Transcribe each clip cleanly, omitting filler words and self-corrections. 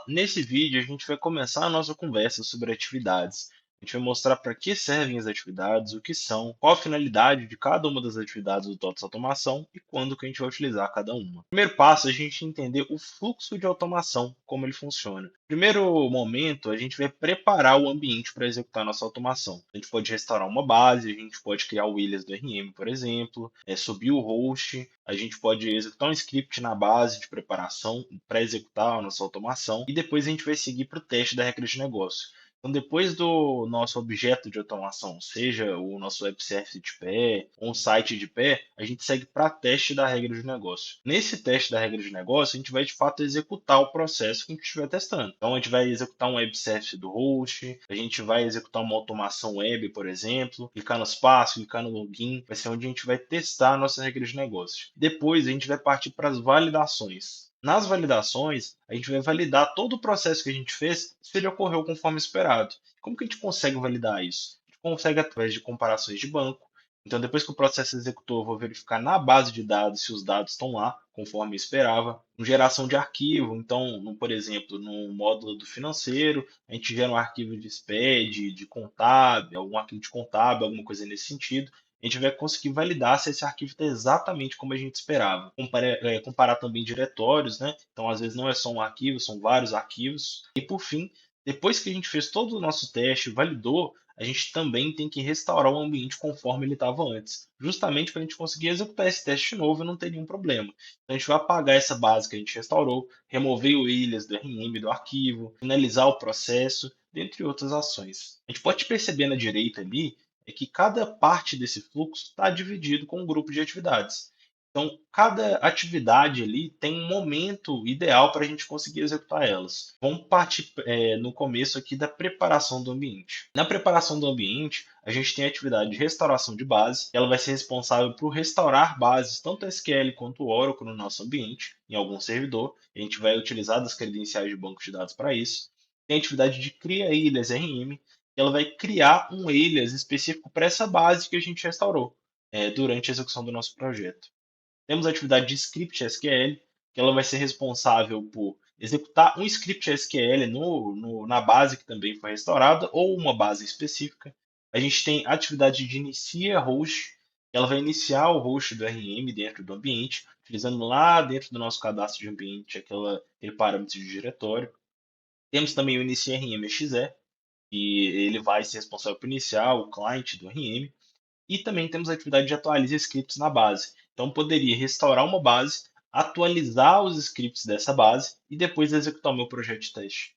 Nesse vídeo, a gente vai começar a nossa conversa sobre atividades. A gente vai mostrar para que servem as atividades, o que são, qual a finalidade de cada uma das atividades do TOTS Automação e quando que a gente vai utilizar cada uma. Primeiro passo é a gente entender o fluxo de automação, como ele funciona. Primeiro momento, a gente vai preparar o ambiente para executar nossa automação. A gente pode restaurar uma base, a gente pode criar o alias do RM, por exemplo, subir o host, a gente pode executar um script na base de preparação para executar a nossa automação e depois a gente vai seguir para o teste da regra de negócio. Então, depois do nosso objeto de automação, seja o nosso web service de pé ou um site de pé, a gente segue para teste da regra de negócio. Nesse teste da regra de negócio, a gente vai de fato executar o processo que a gente estiver testando. Então, a gente vai executar um web service do host, a gente vai executar uma automação web, por exemplo, clicar nos passos, clicar no login, vai ser onde a gente vai testar a nossa regra de negócio. Depois, a gente vai partir para as validações. Nas validações, a gente vai validar todo o processo que a gente fez se ele ocorreu conforme esperado. Como que a gente consegue validar isso? A gente consegue através de comparações de banco. Então, depois que o processo executou, eu vou verificar na base de dados se os dados estão lá, conforme eu esperava. Geração de arquivo, então, por exemplo, no módulo do financeiro, a gente gera um arquivo de SPED, de contábil, algum arquivo de contábil, alguma coisa nesse sentido. A gente vai conseguir validar se esse arquivo está exatamente como a gente esperava. Comparar também diretórios, né? Então, às vezes não é só um arquivo, são vários arquivos. E por fim, depois que a gente fez todo o nosso teste, validou, a gente também tem que restaurar o ambiente conforme ele estava antes, justamente para a gente conseguir executar esse teste de novo e não ter nenhum problema. Então, a gente vai apagar essa base que a gente restaurou, remover o alias do RM do arquivo, finalizar o processo, dentre outras ações. A gente pode perceber na direita ali que cada parte desse fluxo está dividido com um grupo de atividades. Então, cada atividade ali tem um momento ideal para a gente conseguir executar elas. Vamos partir no começo aqui da preparação do ambiente. Na preparação do ambiente, a gente tem a atividade de restauração de base. Ela vai ser responsável por restaurar bases, tanto SQL quanto Oracle no nosso ambiente, em algum servidor. A gente vai utilizar das credenciais de banco de dados para isso. Tem a atividade de cria ilhas RM. Ela vai criar um alias específico para essa base que a gente restaurou durante a execução do nosso projeto. Temos a atividade de script SQL, que ela vai ser responsável por executar um script SQL na base que também foi restaurada, ou uma base específica. A gente tem a atividade de inicia host, que ela vai iniciar o host do RM dentro do ambiente, utilizando lá dentro do nosso cadastro de ambiente aquele parâmetro de diretório. Temos também o inicia RM.exe, que ele vai ser responsável por iniciar o client do RM. E também temos a atividade de atualizar scripts na base. Então, poderia restaurar uma base, atualizar os scripts dessa base e depois executar o meu projeto de teste.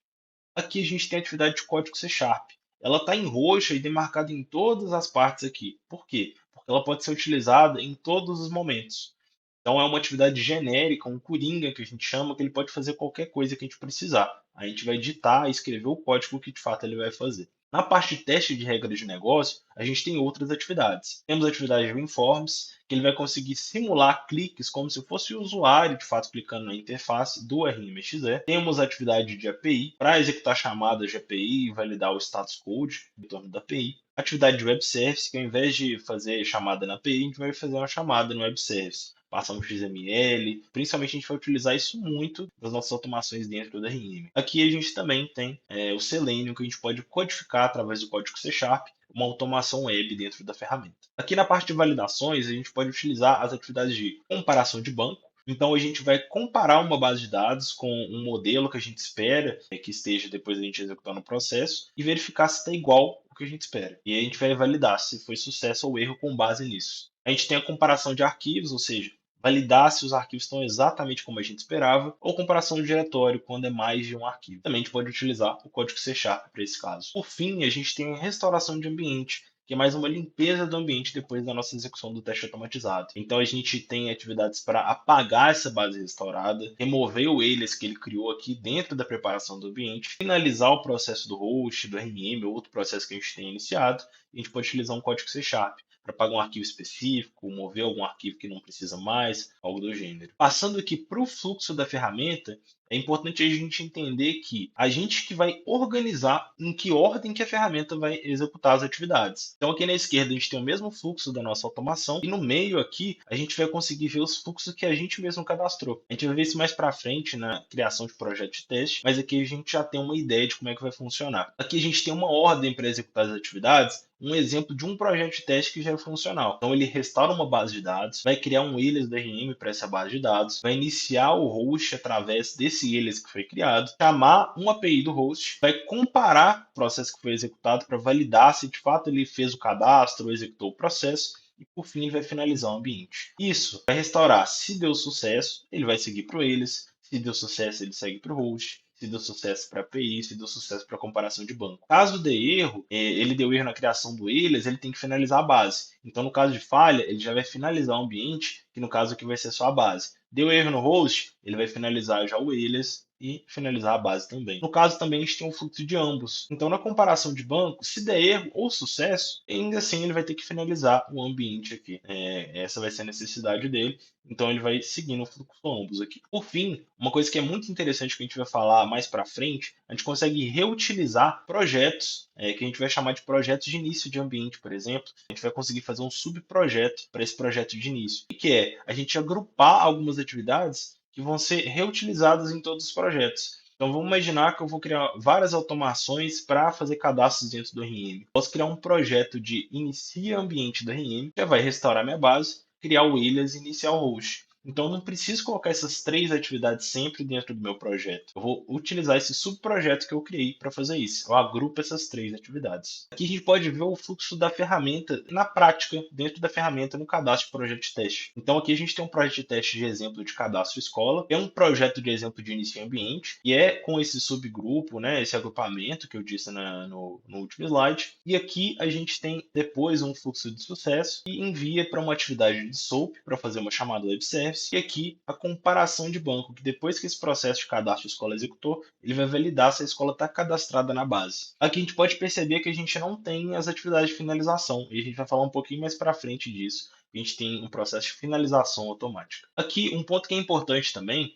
Aqui a gente tem a atividade de código C Sharp. Ela está em roxo e demarcada em todas as partes aqui. Por quê? Porque ela pode ser utilizada em todos os momentos. Então é uma atividade genérica, um coringa que a gente chama, que ele pode fazer qualquer coisa que a gente precisar. A gente vai digitar e escrever o código que de fato ele vai fazer. Na parte de teste de regras de negócio, a gente tem outras atividades. Temos a atividade de WinForms, que ele vai conseguir simular cliques como se fosse o usuário de fato clicando na interface do RMXE. Temos a atividade de API, para executar chamadas de API e validar o status code em torno da API. Atividade de web service, que ao invés de fazer chamada na API, a gente vai fazer uma chamada no web service. Passar um XML, principalmente a gente vai utilizar isso muito nas nossas automações dentro da RM. Aqui a gente também tem o Selenium, que a gente pode codificar através do código C Sharp, uma automação web dentro da ferramenta. Aqui na parte de validações, a gente pode utilizar as atividades de comparação de banco. Então a gente vai comparar uma base de dados com um modelo que a gente espera que esteja depois da gente executar no processo e verificar se está igual ao que a gente espera. E aí a gente vai validar se foi sucesso ou erro com base nisso. A gente tem a comparação de arquivos, ou seja, validar se os arquivos estão exatamente como a gente esperava, ou comparação de diretório, quando é mais de um arquivo. Também a gente pode utilizar o código C Sharp para esse caso. Por fim, a gente tem a restauração de ambiente, que é mais uma limpeza do ambiente depois da nossa execução do teste automatizado. Então a gente tem atividades para apagar essa base restaurada, remover o alias que ele criou aqui dentro da preparação do ambiente, finalizar o processo do host, do RM, ou outro processo que a gente tem iniciado, e a gente pode utilizar um código C Sharp para pagar um arquivo específico, mover algum arquivo que não precisa mais, algo do gênero. Passando aqui para o fluxo da ferramenta, É importante a gente entender que a gente que vai organizar em que ordem que a ferramenta vai executar as atividades. Então aqui na esquerda a gente tem o mesmo fluxo da nossa automação e no meio aqui a gente vai conseguir ver os fluxos que a gente mesmo cadastrou. A gente vai ver isso mais para frente na criação de projeto de teste, mas aqui a gente já tem uma ideia de como é que vai funcionar. Aqui a gente tem uma ordem para executar as atividades, um exemplo de um projeto de teste que já é funcional. Então ele restaura uma base de dados, vai criar um alias DRM para essa base de dados, vai iniciar o host através desse alias que foi criado, chamar uma API do host, vai comparar o processo que foi executado para validar se de fato ele fez o cadastro ou executou o processo. E por fim, ele vai finalizar o ambiente. Isso vai restaurar. Se deu sucesso, ele vai seguir para o alias. Se deu sucesso, ele segue para o host. Se deu sucesso para a API, se deu sucesso para a comparação de banco. Caso dê erro, ele deu erro na criação do alias, ele tem que finalizar a base. Então, no caso de falha, ele já vai finalizar o ambiente, que no caso aqui vai ser só a base. Deu erro no host, ele vai finalizar já o alias e finalizar a base também. No caso também a gente tem um fluxo de ambos. Então na comparação de banco, se der erro ou sucesso, ainda assim ele vai ter que finalizar o ambiente aqui. Essa vai ser a necessidade dele. Então ele vai seguindo o fluxo ambos aqui. Por fim, uma coisa que é muito interessante que a gente vai falar mais para frente, a gente consegue reutilizar projetos, que a gente vai chamar de projetos de início de ambiente, por exemplo. A gente vai conseguir fazer um subprojeto para esse projeto de início. O que é? A gente agrupar algumas atividades que vão ser reutilizadas em todos os projetos. Então vamos imaginar que eu vou criar várias automações para fazer cadastros dentro do RM. Posso criar um projeto de inicia ambiente do RM, que vai restaurar minha base, criar o alias e iniciar o host. Então eu não preciso colocar essas três atividades sempre dentro do meu projeto. Eu vou utilizar esse subprojeto que eu criei para fazer isso. Eu agrupo essas três atividades. Aqui a gente pode ver o fluxo da ferramenta na prática, dentro da ferramenta no cadastro de projeto de teste. Então aqui a gente tem um projeto de teste de exemplo de cadastro escola, é um projeto de exemplo de início em ambiente, e é com esse subgrupo, né, esse agrupamento que eu disse no último slide. E aqui a gente tem depois um fluxo de sucesso e envia para uma atividade de SOAP para fazer uma chamada web service. E aqui a comparação de banco, que depois que esse processo de cadastro de escola executou, ele vai validar se a escola está cadastrada na base. Aqui a gente pode perceber que a gente não tem as atividades de finalização, e a gente vai falar um pouquinho mais para frente disso. A gente tem um processo de finalização automática. Aqui, um ponto que é importante também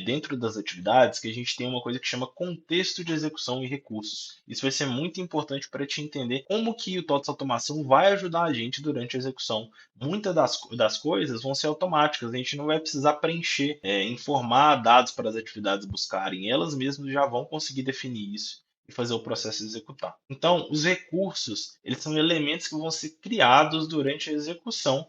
dentro das atividades, que a gente tem uma coisa que chama contexto de execução e recursos. Isso vai ser muito importante para te entender como que o TOTS Automação vai ajudar a gente durante a execução. Muitas das coisas vão ser automáticas, a gente não vai precisar preencher, informar dados para as atividades buscarem, elas mesmas já vão conseguir definir isso e fazer o processo executar. Então, os recursos, eles são elementos que vão ser criados durante a execução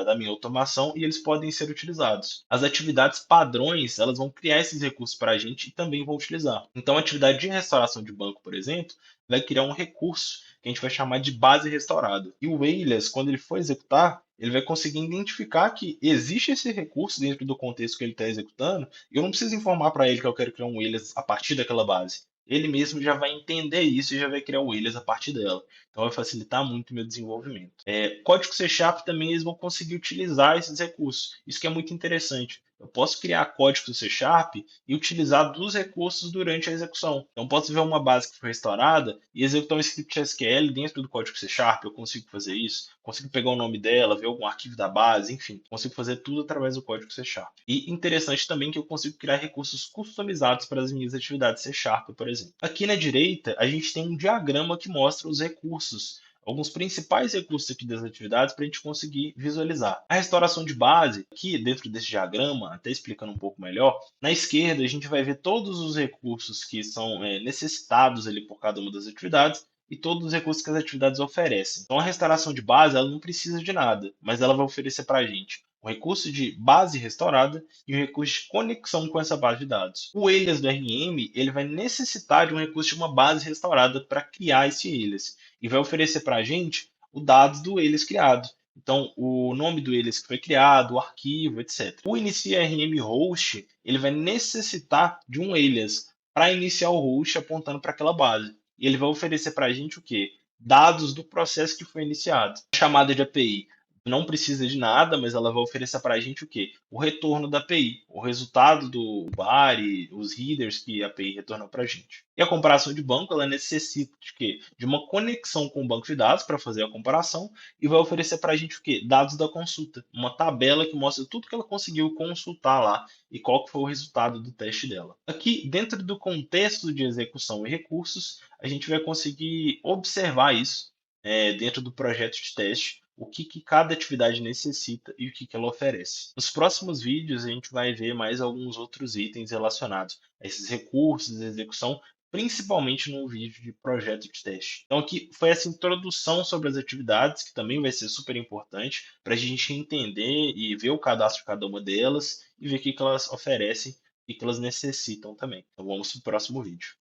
da minha automação e eles podem ser utilizados. As atividades padrões, elas vão criar esses recursos para a gente e também vão utilizar. Então, a atividade de restauração de banco, por exemplo, vai criar um recurso que a gente vai chamar de base restaurada. E o alias, quando ele for executar, ele vai conseguir identificar que existe esse recurso dentro do contexto que ele está executando, e eu não preciso informar para ele que eu quero criar um alias a partir daquela base. Ele mesmo já vai entender isso e já vai criar o alias a partir dela. Então vai facilitar muito o meu desenvolvimento. Código C Sharp também eles vão conseguir utilizar esses recursos. Isso que é muito interessante. Eu posso criar código C Sharp e utilizar dos recursos durante a execução. Então, posso ver uma base que foi restaurada e executar um script SQL dentro do código C Sharp. Eu consigo fazer isso. Consigo pegar o nome dela, ver algum arquivo da base, enfim. Consigo fazer tudo através do código C Sharp. E interessante também que eu consigo criar recursos customizados para as minhas atividades C Sharp, por exemplo. Aqui na direita, a gente tem um diagrama que mostra os recursos, alguns principais recursos aqui das atividades para a gente conseguir visualizar. A restauração de base, aqui dentro desse diagrama, até explicando um pouco melhor, na esquerda a gente vai ver todos os recursos que são necessitados ali por cada uma das atividades e todos os recursos que as atividades oferecem. Então a restauração de base ela não precisa de nada, mas ela vai oferecer para a gente o recurso de base restaurada e o recurso de conexão com essa base de dados. O alias do RM ele vai necessitar de um recurso de uma base restaurada para criar esse alias e vai oferecer para a gente os dados do alias criado. Então, o nome do alias que foi criado, o arquivo, etc. O inicia RM host ele vai necessitar de um alias para iniciar o host apontando para aquela base. E ele vai oferecer para a gente o quê? Dados do processo que foi iniciado. Chamada de API não precisa de nada, mas ela vai oferecer para a gente o quê? O retorno da API, o resultado do bar e os headers que a API retornou para a gente. E a comparação de banco, ela necessita de quê? De uma conexão com o banco de dados para fazer a comparação e vai oferecer para a gente o quê? Dados da consulta, uma tabela que mostra tudo que ela conseguiu consultar lá e qual que foi o resultado do teste dela. Aqui, dentro do contexto de execução e recursos, a gente vai conseguir observar isso dentro do projeto de teste, o que cada atividade necessita e o que ela oferece. Nos próximos vídeos, a gente vai ver mais alguns outros itens relacionados a esses recursos, execução, principalmente no vídeo de projeto de teste. Então, aqui foi essa introdução sobre as atividades, que também vai ser super importante para a gente entender e ver o cadastro de cada uma delas e ver o que elas oferecem e o que elas necessitam também. Então, vamos para o próximo vídeo.